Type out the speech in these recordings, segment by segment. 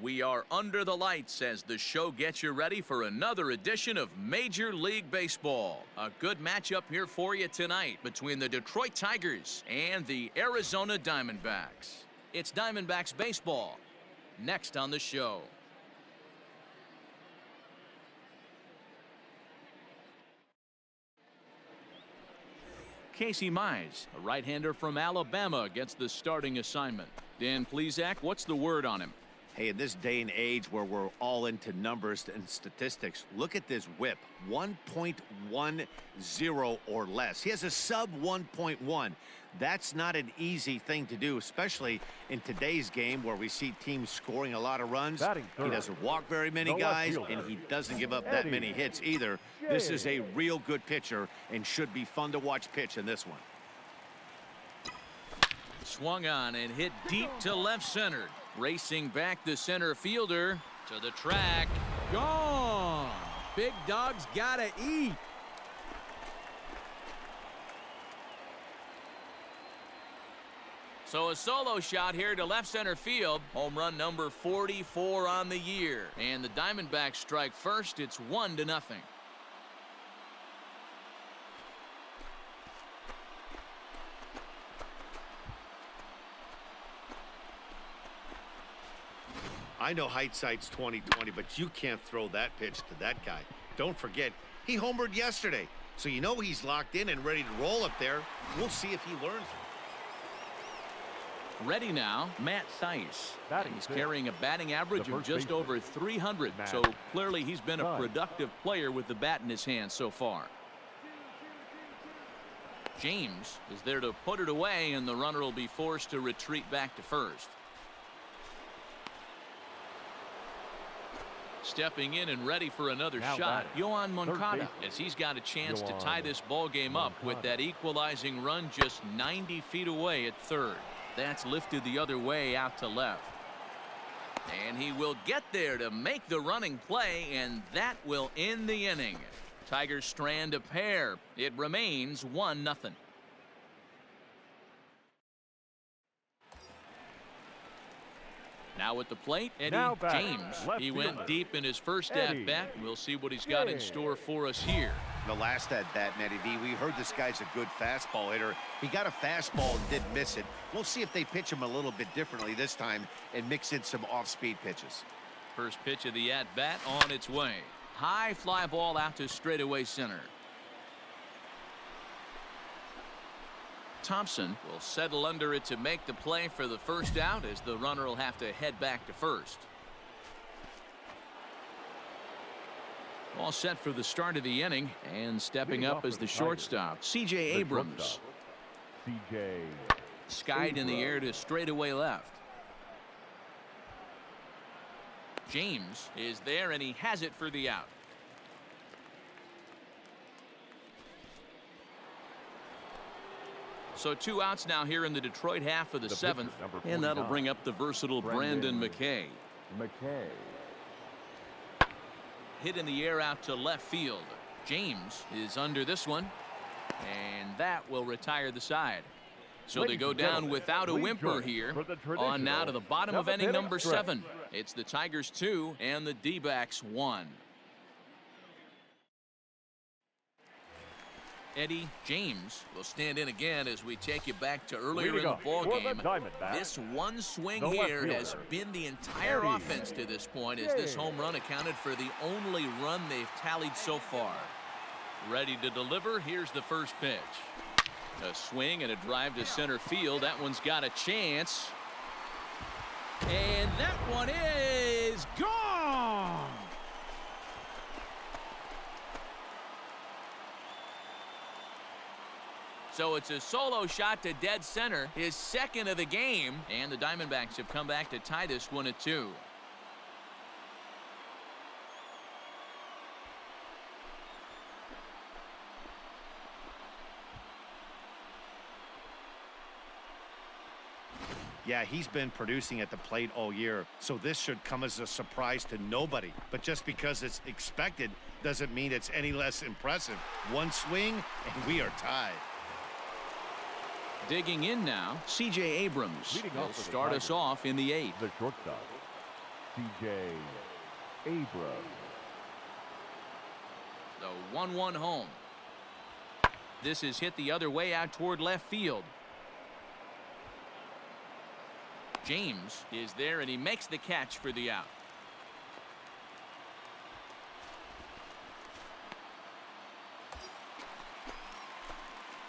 We are under the lights as the show gets you ready for another edition of Major League Baseball. A good matchup here for you tonight between the Detroit Tigers and the Arizona Diamondbacks. It's Diamondbacks baseball next on the show. Casey Mize, a right-hander from Alabama, gets the starting assignment. Dan Plesac, what's the word on him? Hey, in this day and age where we're all into numbers and statistics, look at this whip, 1.10 or less. He has a sub 1.1. That's not an easy thing to do, especially in today's game where we see teams scoring a lot of runs. He doesn't walk very many guys, and he doesn't give up that many hits either. This is a real good pitcher and should be fun to watch pitch in this one. Swung on and hit deep to left center. Racing back the center fielder to the track. Gone. Big dog's gotta eat. So a solo shot here to left center field. Home run number 44 on the year. And the Diamondbacks strike first. It's 1-0. I know hindsight's 20/20, but you can't throw that pitch to that guy. Don't forget, he homered yesterday, so you know he's locked in and ready to roll up there. We'll see if he learns. Ready now, Matt Thaiss. He's carrying a batting average of just over 300, so clearly he's been a productive player with the bat in his hand so far. James is there to put it away, and the runner will be forced to retreat back to first. Stepping in and ready for another shot, Yohan Moncada, as he's got a chance to tie this ball game up with that equalizing run just 90 feet away at third. That's lifted the other way out to left. And he will get there to make the running play, and that will end the inning. Tigers strand a pair. It remains 1-0. Now at the plate, Eddie James. He went deep in his first at-bat. We'll see what he's got in store for us here. The last at-bat, Eddie V, we heard this guy's a good fastball hitter. He got a fastball and did miss it. We'll see if they pitch him a little bit differently this time and mix in some off-speed pitches. First pitch of the at-bat on its way. High fly ball out to straightaway center. Thompson will settle under it to make the play for the first out, as the runner will have to head back to first. All set for the start of the inning, and stepping up as the shortstop, C.J. Abrams. Skied in the air to straightaway left. James is there, and he has it for the out. So 2 outs now here in the Detroit half of the seventh, and that'll bring up the versatile Brandon Mckay. Hit in the air out to left field. James is under this one, and that will retire the side. So they go down without a whimper here. On now to the bottom of inning number 7. It's the Tigers 2 and the D-backs 1. Eddie James will stand in again as we take you back to earlier in the ballgame. This one swing here has been the entire offense to this point, as this home run accounted for the only run they've tallied so far. Ready to deliver. Here's the first pitch. A swing and a drive to center field. That one's got a chance. And that one is gone. So it's a solo shot to dead center, his second of the game, and the Diamondbacks have come back to tie this one at 2. Yeah, he's been producing at the plate all year, so this should come as a surprise to nobody. But just because it's expected doesn't mean it's any less impressive. One swing, and we are tied. Digging in now, C.J. Abrams will start us off in the 8th. The shortstop. C.J. Abrams. The 1-1 home. This is hit the other way out toward left field. James is there, and he makes the catch for the out.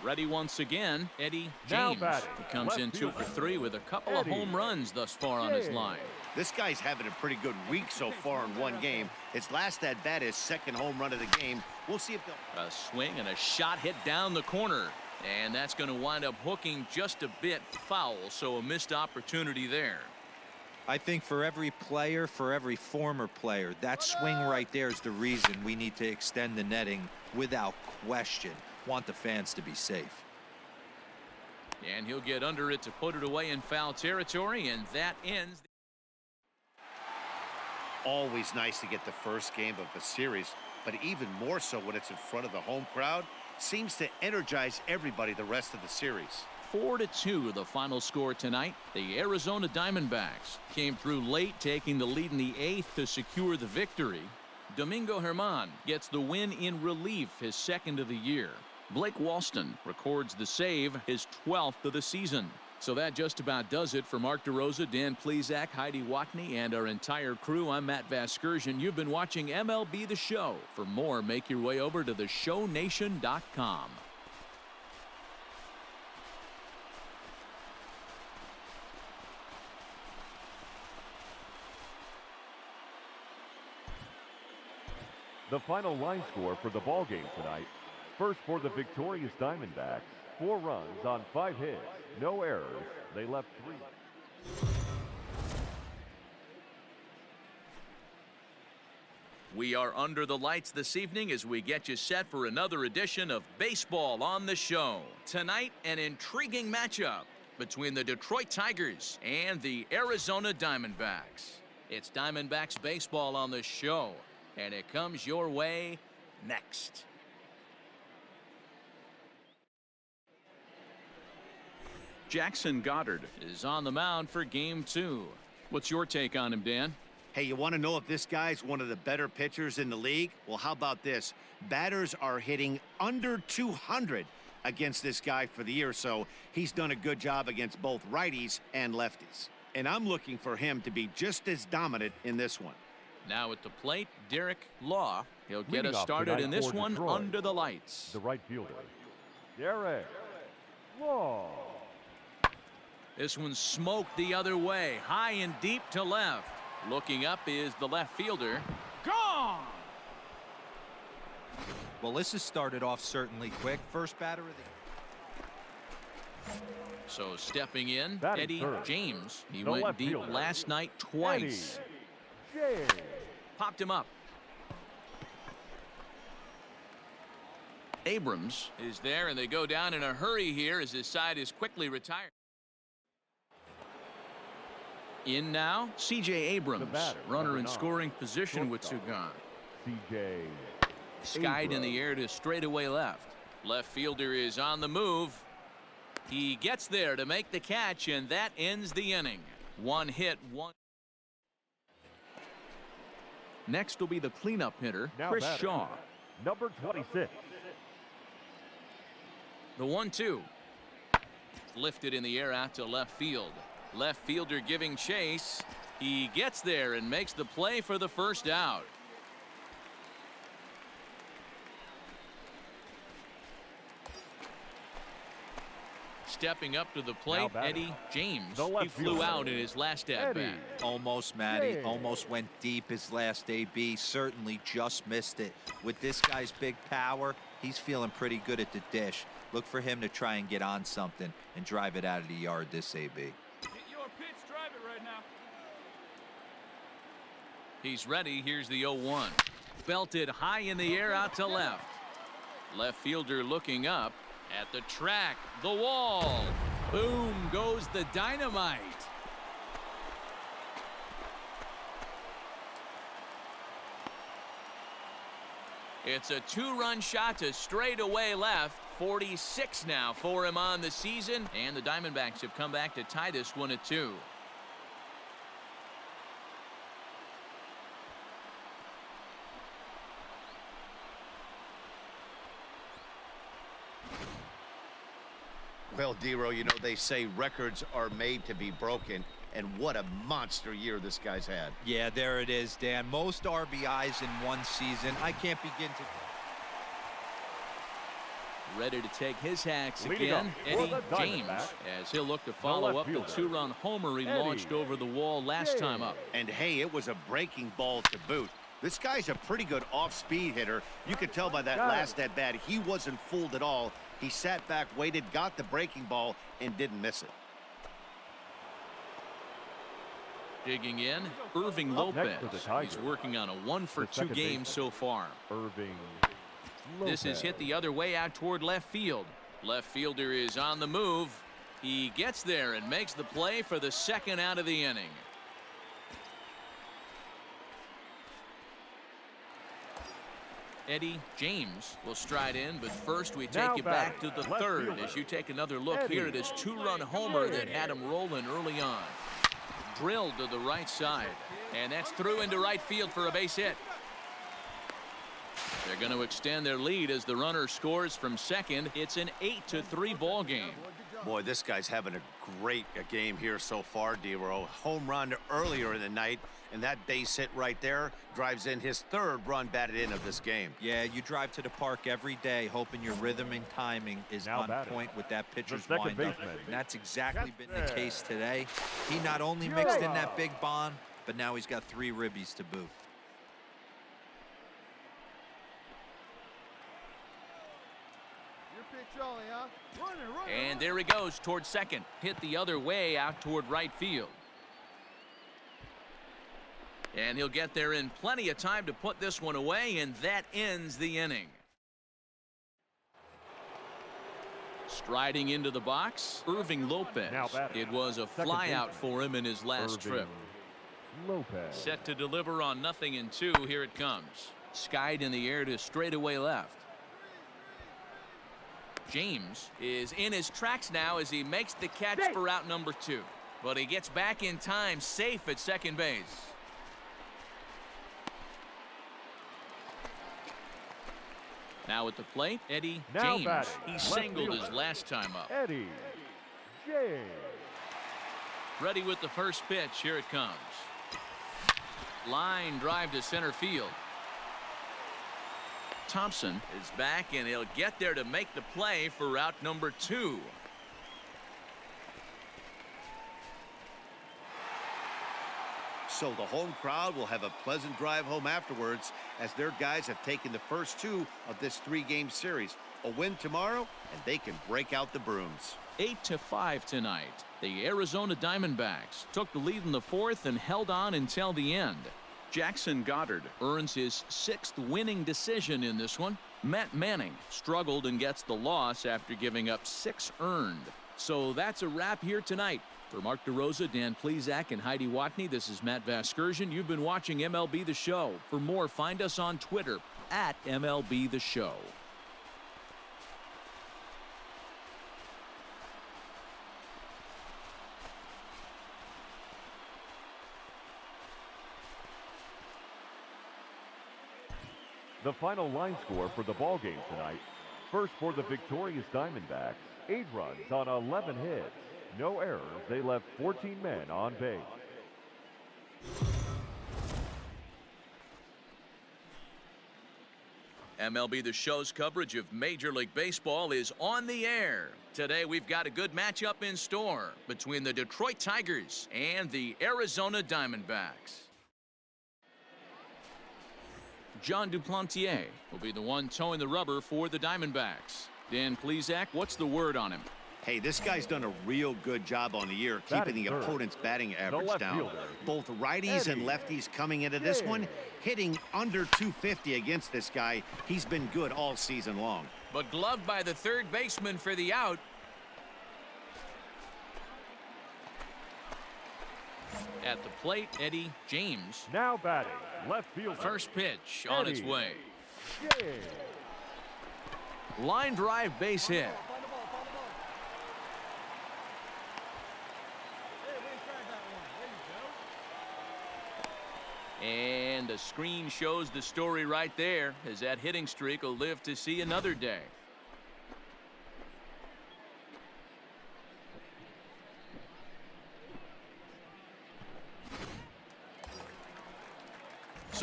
Ready once again, Eddie James. He comes in 2 for 3 with a couple of home runs thus far on his line. This guy's having a pretty good week so far in one game. His last at-bat is second home run of the game. We'll see if they'll... A swing and a shot hit down the corner. And that's going to wind up hooking just a bit foul, so a missed opportunity there. I think for every player, for every former player, that swing right there is the reason we need to extend the netting without question. Want the fans to be safe. And he'll get under it to put it away in foul territory, and that ends. Always nice to get the first game of a series, but even more so when it's in front of the home crowd. Seems to energize everybody the rest of the series. 4-2 the final score tonight. The Arizona Diamondbacks came through late, taking the lead in the 8th to secure the victory. Domingo Germán gets the win in relief, his 2nd of the year. Blake Walston records the save, his 12th of the season. So that just about does it for Mark DeRosa, Dan Plesac, Heidi Watney, and our entire crew. I'm Matt Vasgersian. You've been watching MLB The Show. For more, make your way over to theshownation.com. The final line score for the ball game tonight. First for the victorious Diamondbacks, 4 runs on 5 hits, no errors. They left 3. We are under the lights this evening as we get you set for another edition of Baseball on the Show. Tonight, an intriguing matchup between the Detroit Tigers and the Arizona Diamondbacks. It's Diamondbacks baseball on the Show, and it comes your way next. Jackson Goddard is on the mound for game 2. What's your take on him, Dan? Hey, you want to know if this guy's one of the better pitchers in the league? Well, how about this? Batters are hitting under 200 against this guy for the year, so he's done a good job against both righties and lefties. And I'm looking for him to be just as dominant in this one. Now at the plate, Derek Law. He'll get us started in this one under the lights. The right fielder, Derek Law. This one's smoked the other way, high and deep to left. Looking up is the left fielder. Gone! Well, this has started off certainly quick. First batter of the... So stepping in, Batting Eddie third. James. He The went left deep fielder, last night twice. Eddie James. Popped him up. Abrams is there, and they go down in a hurry here as his side is quickly retired. In now, C.J. Abrams, batter, runner in 9, scoring position with Sugan. C.J. Skied in the air to straightaway left. Left fielder is on the move. He gets there to make the catch, and that ends the inning. 1 hit, 1. Next will be the cleanup hitter, Now Chris batter, Shaw. number 26. The 1-2. Lifted in the air out to left field. Left fielder giving chase. He gets there and makes the play for the first out. Stepping up to the plate, Eddie James. He flew out in his last at-bat. Almost, Matty. Almost went deep his last AB. Certainly just missed it. With this guy's big power, he's feeling pretty good at the dish. Look for him to try and get on something and drive it out of the yard this AB. Hit your pitch, drive it right now. He's ready. Here's the 0-1. Belted high in the air out to left. Left fielder looking up at the track. The wall. Boom goes the dynamite. It's a 2-run shot to straightaway left. 46 now for him on the season, and the Diamondbacks have come back to tie this one at 2. Well, Dero, you know, they say records are made to be broken, and what a monster year this guy's had. Yeah, there it is, Dan. Most RBIs in one season. I can't begin to... Ready to take his hacks again, Eddie James, as he'll look to follow up the two-run homer he launched over the wall last time up. And hey, it was a breaking ball to boot. This guy's a pretty good off-speed hitter. You could tell by that last at-bat, he wasn't fooled at all. He sat back, waited, got the breaking ball, and didn't miss it. Digging in, Irving Lopez. He's working on a 1-for-2 game so far. Irving This is hit the other way out toward left field. Left fielder is on the move. He gets there and makes the play for the second out of the inning. Eddie James will stride in, but first we take you back to the third as you take another look here at his two-run homer that had him rolling early on. Drilled to the right side, and that's through into right field for a base hit. They're going to extend their lead as the runner scores from second. It's an 8-3 ball game. Boy, this guy's having a great game here so far, Dero. Home run earlier in the night, and that base hit right there drives in his third run batted in of this game. Yeah, you drive to the park every day hoping your rhythm and timing is on point with that pitcher's windup. And that's exactly been the case today. He not only mixed in that big bomb, but now he's got 3 ribbies to boot. And there he goes toward second. Hit the other way out toward right field. And he'll get there in plenty of time to put this one away, and that ends the inning. Striding into the box, Irving Lopez. It was a flyout for him in his last trip. Set to deliver on 0-2. Here it comes. Skied in the air to straightaway left. James is in his tracks now as he makes the catch for out number 2. But he gets back in time, safe at second base. Now at the plate, Eddie James. He singled his last time up. Eddie James. Ready with the first pitch. Here it comes. Line drive to center field. Thompson is back, and he'll get there to make the play for route number 2. So the home crowd will have a pleasant drive home afterwards as their guys have taken the first 2 of this 3-game series. A win tomorrow, and they can break out the brooms. 8-5 tonight. The Arizona Diamondbacks took the lead in the 4th and held on until the end. Jackson Goddard earns his 6th winning decision in this one. Matt Manning struggled and gets the loss after giving up 6 earned. So that's a wrap here tonight. For Mark DeRosa, Dan Plesac, and Heidi Watney, this is Matt Vasgersian. You've been watching MLB The Show. For more, find us on Twitter at MLB The Show. The final line score for the ball game tonight. First for the victorious Diamondbacks, 8 runs on 11 hits. No errors. They left 14 men on base. MLB The Show's coverage of Major League Baseball is on the air. Today we've got a good matchup in store between the Detroit Tigers and the Arizona Diamondbacks. John Duplantier will be the one towing the rubber for the Diamondbacks. Dan Plesac, what's the word on him? Hey, this guy's done a real good job on the year keeping the opponent's batting average down. Both righties and lefties coming into this one, hitting under 250 against this guy. He's been good all season long. But gloved by the third baseman for the out. At the plate, Eddie James. Now batting, left fielder. First pitch on its way. James. Line drive base hit. And the screen shows the story right there, as that hitting streak will live to see another day.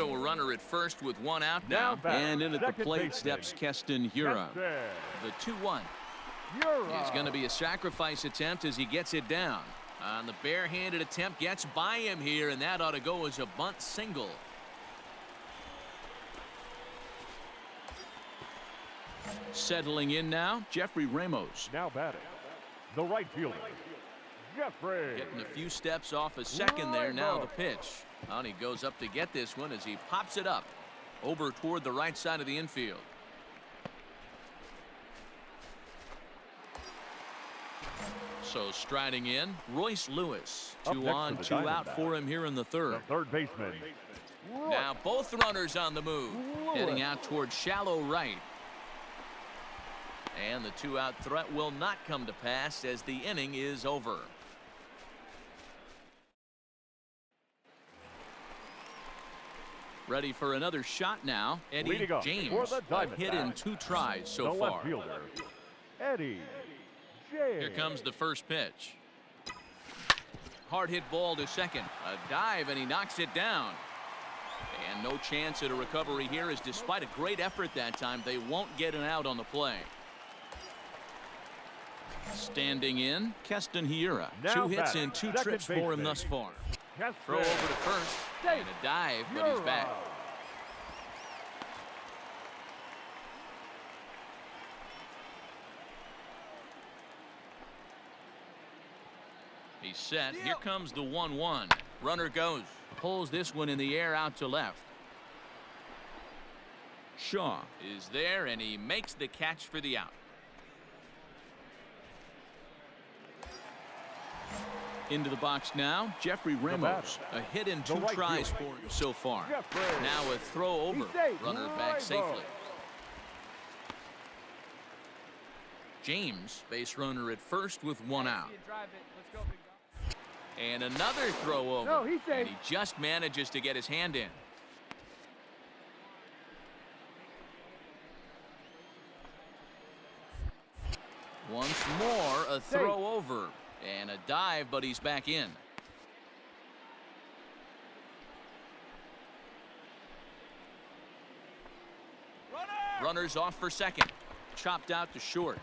So a runner at first with one out now. And in at the plate steps Keston Hiura. The 2-1. It's going to be a sacrifice attempt as he gets it down. On the barehanded attempt, gets by him here, and that ought to go as a bunt single. Settling in now, Jeffrey Ramos. Now batting, the right fielder, Jeffrey. Getting a few steps off a second there. Now the pitch. And he goes up to get this one as he pops it up over toward the right side of the infield. So striding in, Royce Lewis. 2 on, 2 out for him here in the third. The third baseman. Now both runners on the move. Heading out toward shallow right. And the 2-out threat will not come to pass as the inning is over. Ready for another shot now. Eddie James. A hit in 2 tries so far. Left fielder, Eddie James. Here comes the first pitch. Hard hit ball to second. A dive and he knocks it down. And no chance at a recovery here, as despite a great effort that time, they won't get an out on the play. Standing in, Keston Hiura. 2 hits in 2 trips for him thus far. Throw over to first, and a dive, but he's back. He's set. Here comes the 1-1. Runner goes. Pulls this one in the air out to left. Shaw is there, and he makes the catch for the out. Into the box now, Jeffrey Ramos. A hit in 2 tries for him so far. Now a throw over. Runner back safely. James, base runner at first with 1 out. And another throw over. And he just manages to get his hand in. Once more, a throw over. And a dive, but he's back in. Runners off for second. Chopped out to short.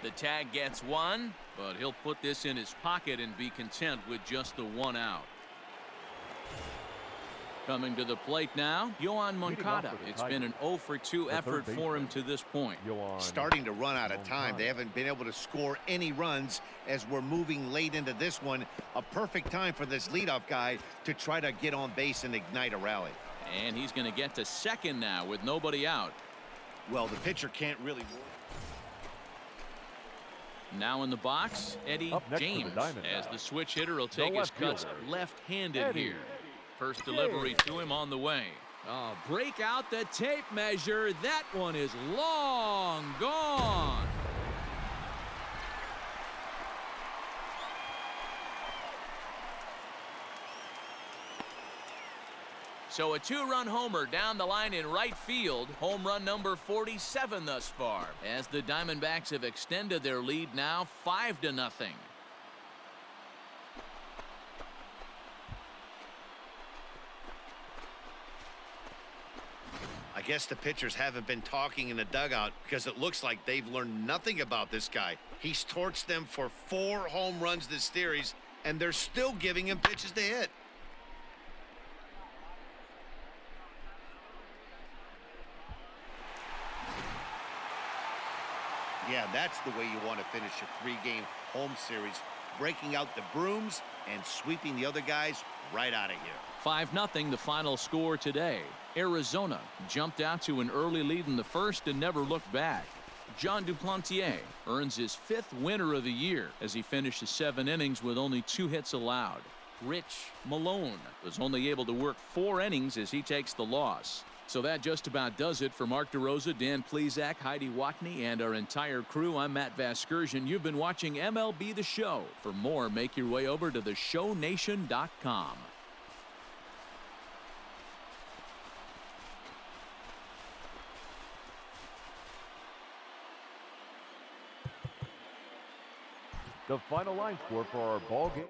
The tag gets 1, but he'll put this in his pocket and be content with just the 1 out. Coming to the plate now, Yoan Moncada. It's been an 0 for 2 effort for him to this point. Starting to run out of time. They haven't been able to score any runs as we're moving late into this one. A perfect time for this leadoff guy to try to get on base and ignite a rally. And he's going to get to second now with nobody out. Well, the pitcher can't really work. Now in the box, Eddie James, as the switch hitter will take his cuts left-handed here. First delivery to him on the way. Oh, break out the tape measure. That one is long gone. So a 2-run homer down the line in right field. Home run number 47 thus far, as the Diamondbacks have extended their lead now 5-0. I guess the pitchers haven't been talking in the dugout because it looks like they've learned nothing about this guy. He's torched them for 4 home runs this series, and they're still giving him pitches to hit. Yeah, that's the way you want to finish a 3-game home series, breaking out the brooms and sweeping the other guys right out of here. 5-0 the final score today. Arizona jumped out to an early lead in the first and never looked back. John Duplantier earns his 5th winner of the year as he finishes 7 innings with only 2 hits allowed. Rich Malone was only able to work 4 innings as he takes the loss. So that just about does it for Mark DeRosa, Dan Plesac, Heidi Watney, and our entire crew. I'm Matt Vasgersian. You've been watching MLB The Show. For more, make your way over to theshownation.com. The final line score for our ball game.